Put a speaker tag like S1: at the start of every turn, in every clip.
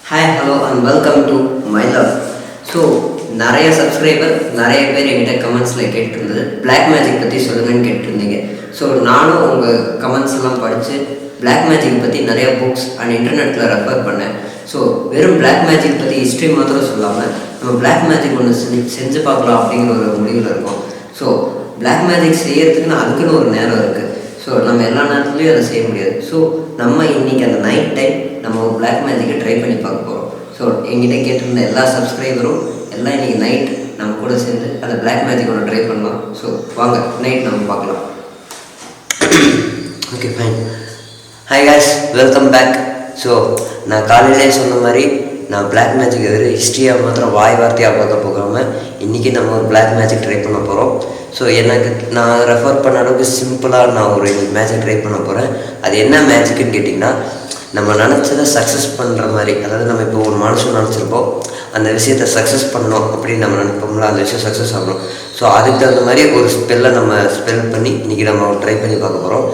S1: Hi hello and welcome to my love. So நிறைய subscriber நிறைய பேர் என்கிட்ட கமெண்ட்ஸில் கேட்டிருந்தது பிளாக் மேஜிக் பற்றி சொல்லுங்கன்னு கேட்டிருந்தீங்க. ஸோ நானும் உங்கள் கமெண்ட்ஸ் எல்லாம் படித்து பிளாக் மேஜிக் பற்றி நிறைய புக்ஸ் அண்ட் இன்டர்நெட்டில் ரெஃபர் பண்ணேன். ஸோ வெறும் பிளாக் மேஜிக் பற்றி ஹிஸ்ட்ரி மாத்திரம் சொல்லாமல் நம்ம பிளாக் மேஜிக் ஒன்று செஞ்சு பார்க்கலாம் அப்படிங்கிற ஒரு முடிவில் இருக்கோம். ஸோ பிளாக் மேஜிக் செய்யறதுக்குன்னு அதுக்குன்னு ஒரு நேரம் இருக்குது. ஸோ நம்ம எல்லா நேரத்துலையும் அதை செய்ய முடியாது. ஸோ நம்ம இன்றைக்கி அந்த நைட் டைம் நம்ம ஒரு பிளாக் மேஜிக்கை ட்ரை பண்ணி பார்க்க போகிறோம். ஸோ எங்கிட்ட கேட்டிருந்த எல்லா சப்ஸ்கிரைபரும் எல்லாம் இன்றைக்கி நைட் நம்ம கூட சேர்ந்து அந்த பிளாக் மேஜிக் ஒன்று ட்ரை பண்ணலாம். ஸோ வாங்க நைட் நம்ம பார்க்கலாம். Okay fine. Hi guys, welcome back. So நான் காலையிலே சொன்ன மாதிரி நான் பிளாக் மேஜிக் வெறும் ஹிஸ்ட்ரியாக மாத்திரம் வாய் வார்த்தையாக பார்க்க போகாமல் இன்றைக்கி நம்ம ஒரு பிளாக் மேஜிக் ட்ரை பண்ண போகிறோம். ஸோ எனக்கு நான் ரெஃபர் பண்ண அளவுக்கு சிம்பிளாக நான் ஒரு மேஜிக் ட்ரை பண்ண போகிறேன். அது என்ன மேஜிக்குன்னு கேட்டிங்கன்னா, நம்ம நினச்சதை சக்ஸஸ் பண்ணுற மாதிரி. அதாவது நம்ம இப்போ ஒரு மனுஷன் நினச்சிருப்போம், அந்த விஷயத்தை சக்ஸஸ் பண்ணணும் அப்படின்னு நம்ம நினைப்போம்ல, அந்த விஷயம் சக்ஸஸ் ஆகணும். ஸோ அதுக்கு தகுந்த மாதிரி ஒரு ஸ்பெல்லை நம்ம ஸ்பெல் பண்ணி இன்றைக்கி நம்ம ட்ரை பண்ணி பார்க்க போகிறோம்.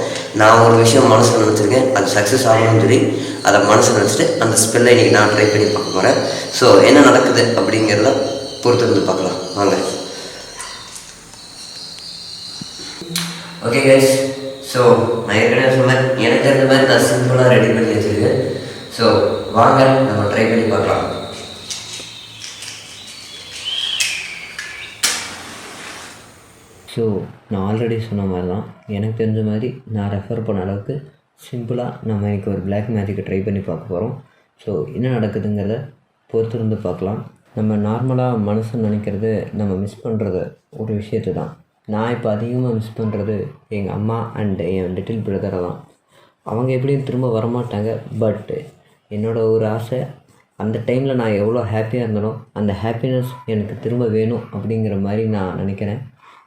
S1: நான் ஒரு விஷயம் மனசில் நினச்சிருக்கேன், அது சக்ஸஸ் ஆகணும்னு சொல்லி அதை மனசில் நினச்சிட்டு அந்த ஸ்பெல்லை இன்றைக்கி நான் ட்ரை பண்ணி பார்க்க போகிறேன். ஸோ என்ன நடக்குது அப்படிங்கிறத பொறுத்து இருந்து பார்க்கலாம் வாங்க. ஓகே கைஸ், ஸோ நான் ஏற்கனவே சொன்னேன், எனக்கு தெரிஞ்ச மாதிரி நான் சிம்பிளாக ரெடி பண்ணி வச்சுருக்கேன். ஸோ வாங்க நம்ம ட்ரை பண்ணி பார்க்கலாம்.
S2: ஸோ நான் ஆல்ரெடி சொன்ன மாதிரி தான், எனக்கு தெரிஞ்ச மாதிரி நான் ரெஃபர் பண்ண அளவுக்கு சிம்பிளாக நம்ம இன்றைக்கி ஒரு பிளாக் மேஜிக்கை ட்ரை பண்ணி பார்க்க போகிறோம். ஸோ என்ன நடக்குதுங்கிறத பொறுத்திருந்து பார்க்கலாம். நம்ம நார்மலாக மனசு நினைக்கிறது நம்ம மிஸ் பண்ணுறது ஒரு விஷயத்தை தான். நான் இப்போ அதிகமாக மிஸ் பண்ணுறது எங்கள் அம்மா அண்டு என் லிட்டில் பிரதரை தான். அவங்க எப்படியும் திரும்ப வரமாட்டாங்க. பட் என்னோடய ஒரு ஆசை, அந்த டைமில் நான் எவ்வளோ ஹாப்பியாக இருந்தனோ அந்த ஹாப்பினஸ் எனக்கு திரும்ப வேணும் அப்படிங்கிற மாதிரி நான் நினைக்கிறேன்.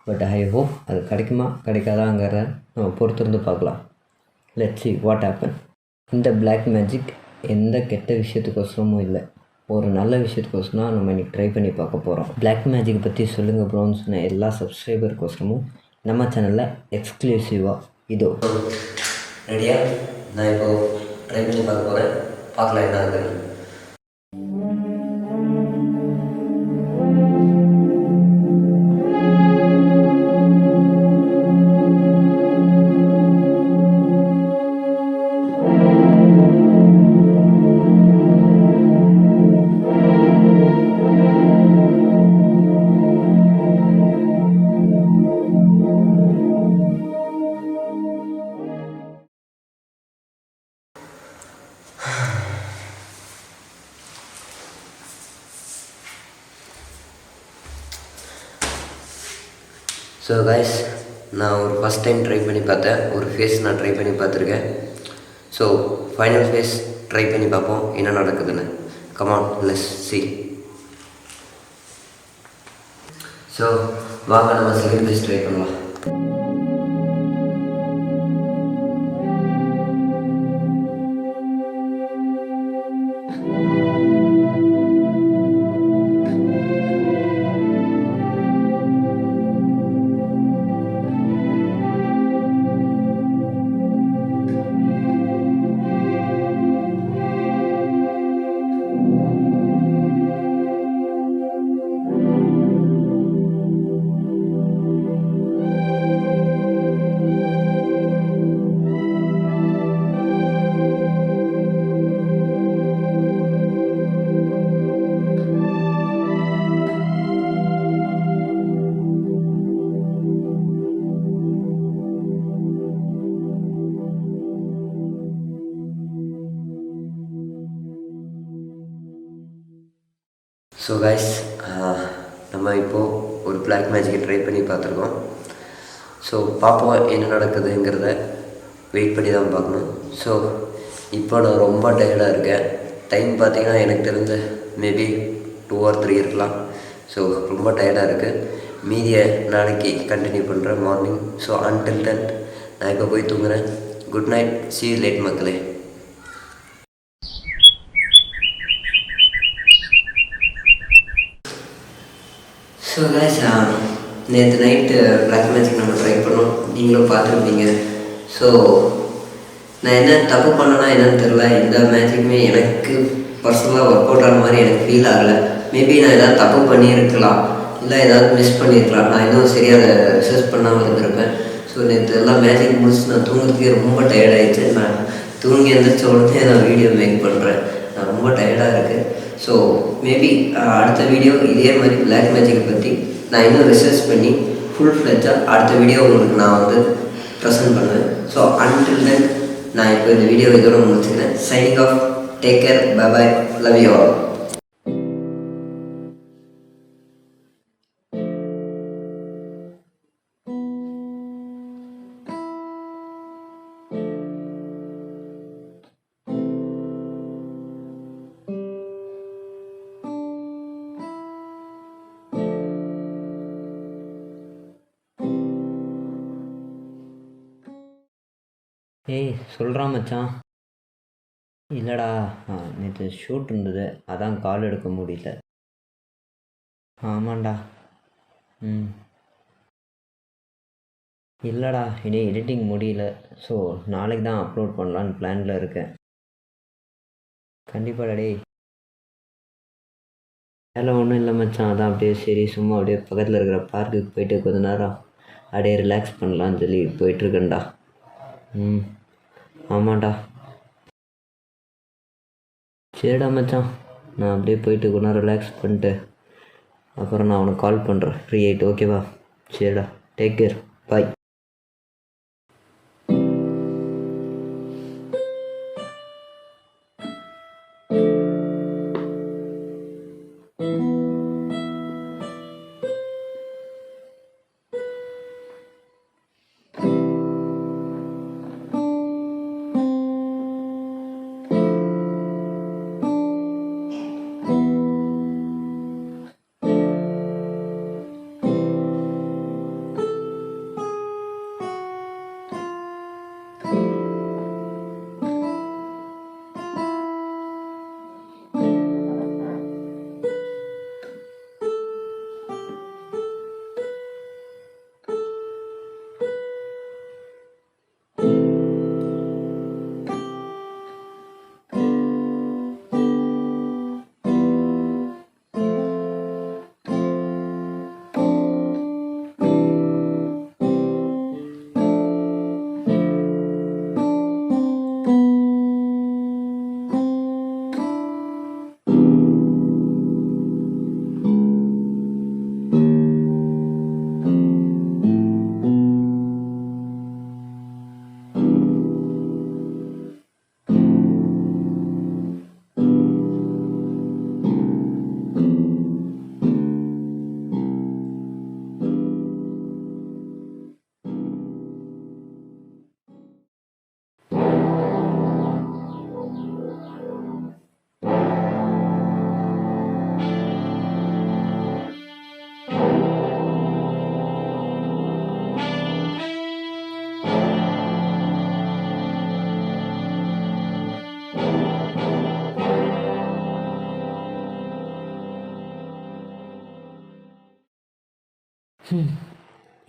S2: பட் ஐ ஹோப் அது கிடைக்குமா கிடைக்காதாங்கிறத நம்ம பொறுத்திருந்து பார்க்கலாம். Let's see what happen. இந்த பிளாக் மேஜிக் எந்த கெட்ட விஷயத்துக்கோசரமும் இல்லை, ஒரு நல்ல விஷயத்துக்கோசரம் நம்ம இன்றைக்கி ட்ரை பண்ணி பார்க்க போகிறோம். பிளாக் மேஜிக் பற்றி சொல்லுங்கள் ப்ரோன்னு சொன்ன எல்லா சப்ஸ்கிரைபருக்கோசரமும் நம்ம சேனலில் எக்ஸ்க்ளூசிவாக இதோ
S1: ரெடியா? நான் இப்போது ட்ரை பண்ணி பார்க்க போகிறேன். பார்க்கலாம் என்ன ஆகுது. ஸோ கைஸ், நான் ஒரு ஃபஸ்ட் டைம் ட்ரை பண்ணி பார்த்தேன். ஒரு ஃபேஸ் நான் ட்ரை பண்ணி பார்த்துருக்கேன். ஸோ ஃபைனல் ஃபேஸ் ட்ரை பண்ணி பார்ப்போம் என்ன நடக்குதுன்னு. Come on let's see. ஸோ வாங்க நம்ம செகண்ட் ஃபேஸ் ட்ரை பண்ணலாம். ஸோ கைஸ், நம்ம இப்போது ஒரு பிளாக் மேஜிக்கை ட்ரை பண்ணி பார்த்துருக்கோம். ஸோ பார்ப்போம் என்ன நடக்குதுங்கிறத வெயிட் பண்ணி தான் பார்க்கணும். ஸோ இப்போ நான் ரொம்ப டயர்டாக இருக்கேன். டைம் பார்த்திங்கன்னா எனக்கு தெரிஞ்ச மேபி 2 or 3 இருக்கலாம். ஸோ ரொம்ப டயர்டாக இருக்குது. மீதியை நாளைக்கு கண்டினியூ பண்ணுறேன் மார்னிங். ஸோ until then நான் இப்போ போய் தூங்குறேன். Good night, see you late மக்களே. ஸோ கைஸ், நேற்று நைட்டு பிளாக் மேஜிக் நம்ம ட்ரை பண்ணோம், நீங்களும் பார்த்துருப்பீங்க. ஸோ நான் என்ன தப்பு பண்ணனா என்னன்னு தெரில. இந்த மேஜிக்குமே எனக்கு பர்சனலாக ஒர்க் அவுட் ஆன மாதிரி எனக்கு ஃபீல் ஆகலை. மேபி நான் ஏதாவது தப்பு பண்ணியிருக்கலாம், இல்லை ஏதாவது மிஸ் பண்ணியிருக்கலாம். நான் இன்னும் சரியாக அதை ரிசர்ச் பண்ணாமல் இருந்திருப்பேன். ஸோ நேற்று எல்லாம் மேஜிக் முடிச்சு நான் தூங்குறதுக்கே ரொம்ப டயர்டாகிடுச்சு. நான் தூங்கி எழுந்திரிச்ச உடனே நான் வீடியோ மேக் பண்ணுறேன். நான் ரொம்ப டயர்டாக இருக்குது. ஸோ மேபி அடுத்த வீடியோ இதே மாதிரி பிளாக் மேஜிக்கை பற்றி நான் இன்னும் ரிசர்ச் பண்ணி ஃபுல் ஃப்ளெஜ்ஜாக அடுத்த வீடியோ உங்களுக்கு நான் வந்து ப்ரெசென்ட் பண்ணுவேன். ஸோ அன்டில் தென் நான் இப்போ இந்த வீடியோ இதோட முடிச்சுக்கிறேன். Signing off. Take care. Bye bye. Love you all.
S2: ஏய் சொல்கிறான் மச்சான். இல்லைடா, நேற்று ஷூட் இருந்தது, அதான் கால் எடுக்க முடியல. ஆமாண்டா. ம் இல்லைடா, இனி எடிட்டிங் முடியல. ஸோ நாளைக்கு தான் அப்லோட் பண்ணலான்னு பிளானில் இருக்கேன். கண்டிப்பாடா டேய். வேலை ஒன்றும் இல்லை மச்சான், அதான் அப்படியே சரி சும்மா அப்படியே பக்கத்தில் இருக்கிற பார்க்குக்கு போயிட்டு கொஞ்ச நேரம் அப்படியே ரிலாக்ஸ் பண்ணலான்னு சொல்லி போயிட்டுருக்கேன்டா. ம் ஆமாண்டா. சரிடா மச்சான், நான் அப்படியே போயிட்டு கொஞ்ச நேரம் ரிலாக்ஸ் பண்ணிட்டு அப்புறம் நான் உனக்கு கால் பண்ணுறேன் ஃப்ரீ ஆகிட்டு. ஓகேவா? சரிடா, டேக் கேர். பாய்.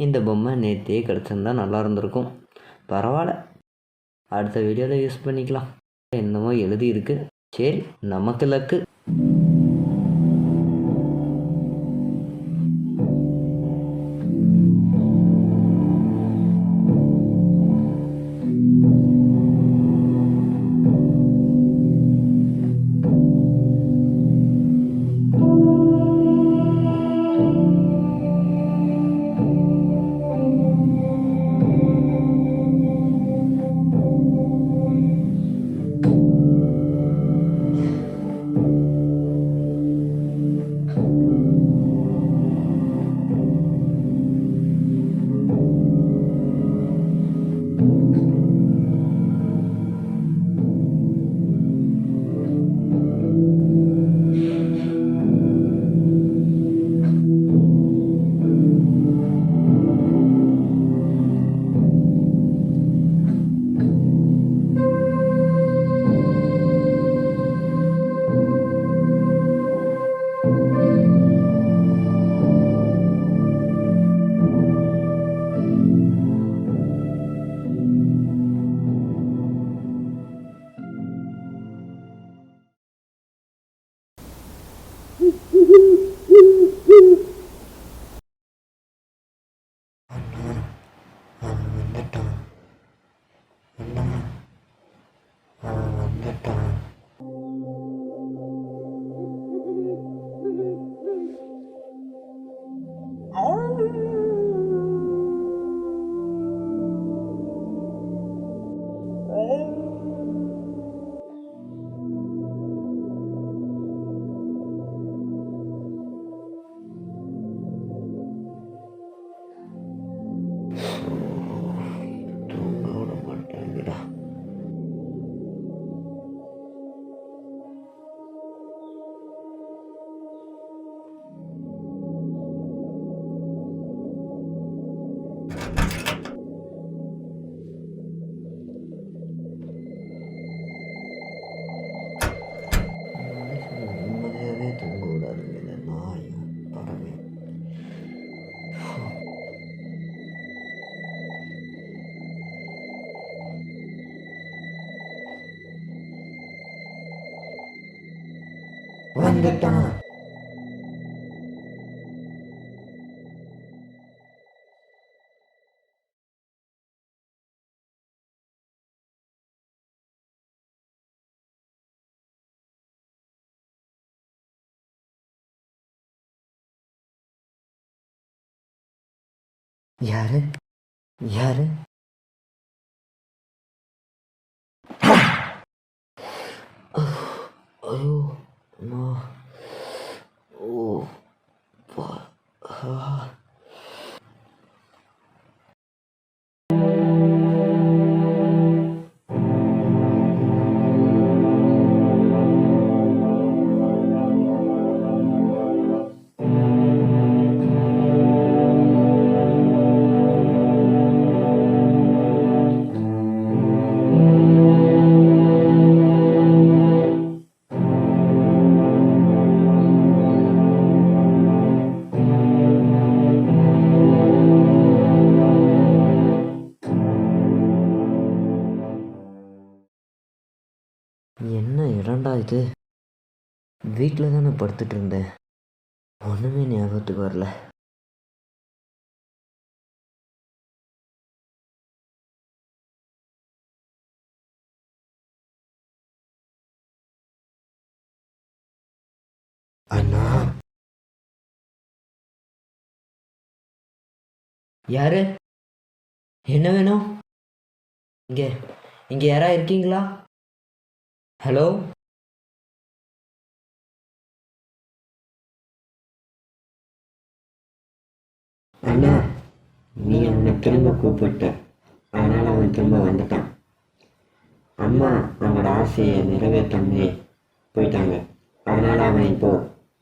S2: இந்த பொம்மை நேற்றே கிடச்சிருந்தா நல்லா இருந்திருக்கும். பரவாயில்ல, அடுத்த வீடியோவில் யூஸ் பண்ணிக்கலாம். என்னமோ எழுதியிருக்கு. சரி, நமக்கு லக்கு. வந்துட்டான். யாரு யாரு? ஐயோ அம்மா. ஓ பா. என்ன இடம்டா இது? வீட்டில் தானே படுத்துட்டு இருந்தேன், ஒன்றுமே ஞாபகத்துக்கு வரல. அண்ணா. யாரு? என்ன வேணும்? இங்கே இங்கே யாரா இருக்கீங்களா? ஹலோ?
S3: அண்ணா, நீ அவனை திரும்ப கூப்பிட்ட, அதனால் அவன் திரும்ப வந்துட்டான். அம்மா அவனோட ஆசையை நிறைவேற்றாமே போயிட்டாங்க, அதனால் அவன் இப்போ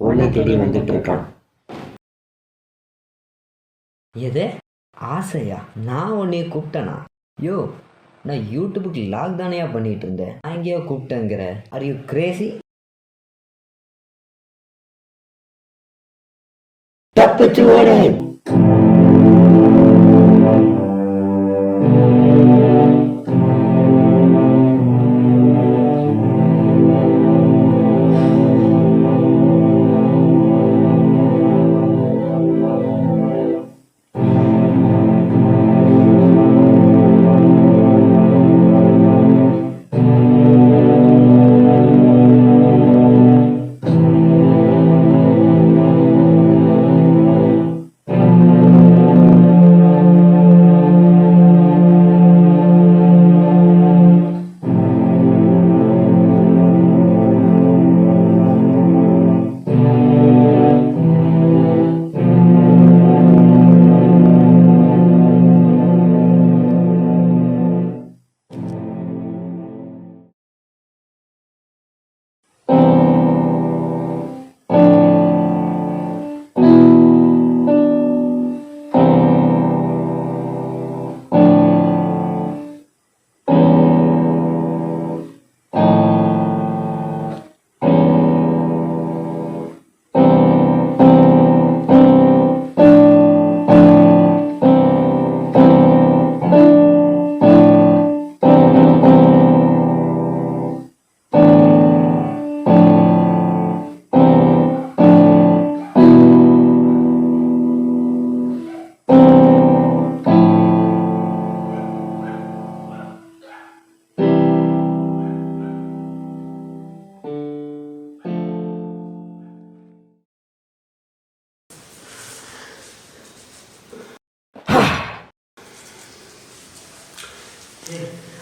S3: உன்னை தேடி வந்துட்டு இருக்கான்.
S2: எது ஆசையா? நான் உன்னைய கூப்பிட்டேனா? யோ, நான் யூடியூபுக்கு லாக் தானையா பண்ணிட்டு இருந்தேன், நான் எங்கேயோ கூப்பிட்டேங்கிற? Are you Crazy?
S3: தப்பிச்சு ஓடு.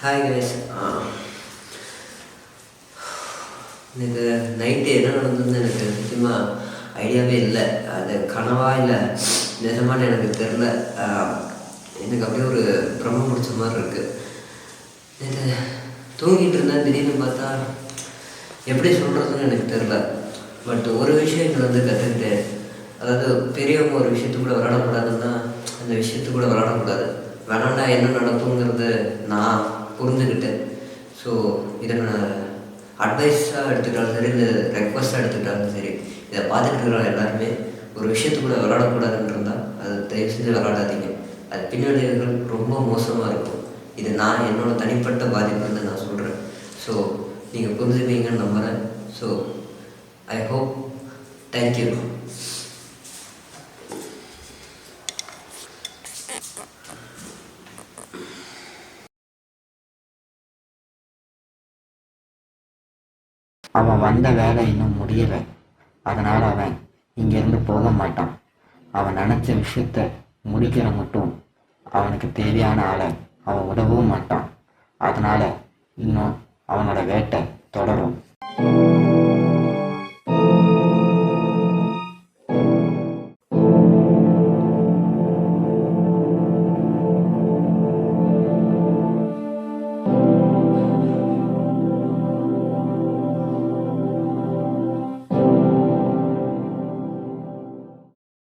S1: Hi guys. எனக்கு நைட்டு என்ன நடந்ததுன்னு எனக்கு நிச்சயமாக ஐடியாவே இல்லை. அது கனவா இல்லை நிஜமான எனக்கு தெரில. எனக்கு அப்படியே ஒரு பிரம்ம பிடிச்ச மாதிரி இருக்குது. நேற்று தூங்கிட்டு இருந்தேன், திடீர்னு பார்த்தா எப்படி சொல்கிறதுன்னு எனக்கு தெரில. பட் ஒரு விஷயம் இங்கே வந்து கற்றுக்கிட்டேன். அதாவது பெரியவங்க ஒரு விஷயத்துக்கூட விளையாடக்கூடாதுன்னா அந்த விஷயத்துக்கூட விளையாடக்கூடாது. விளாண்டா என்ன நடக்குங்கிறது நான் புரிஞ்சுக்கிட்டேன். ஸோ இதை நான் அட்வைஸாக எடுத்துக்கிட்டாலும் சரி, இல்லை ரெக்வஸ்ட்டாக எடுத்துக்கிட்டாலும் சரி, இதை பார்த்துட்டு இருக்கிற எல்லாருமே ஒரு விஷயத்துக்கூட விளாடக்கூடாதுன்னு இருந்தால் அது தயவு செஞ்சு விளாடாதீங்க. அது பின்னடைவுகள் ரொம்ப மோசமாக இருக்கும். இது நான் என்னோடய தனிப்பட்ட பாதிப்புன்னு நான் சொல்கிறேன். ஸோ நீங்கள் புரிஞ்சுப்பீங்கன்னு நம்புகிறேன். So I hope. தேங்க்யூ.
S3: அவன் வந்த வேலை இன்னும் முடியலை. அதனால் அவன் இங்கேருந்து போக மாட்டான். அவன் நினச்ச விஷயத்த முடிக்கிற மட்டும் அவனுக்கு தேவையான ஆளை அவன் விடவும் மாட்டான். அதனால் இன்னும் அவனோட வேட்டை தொடரும்.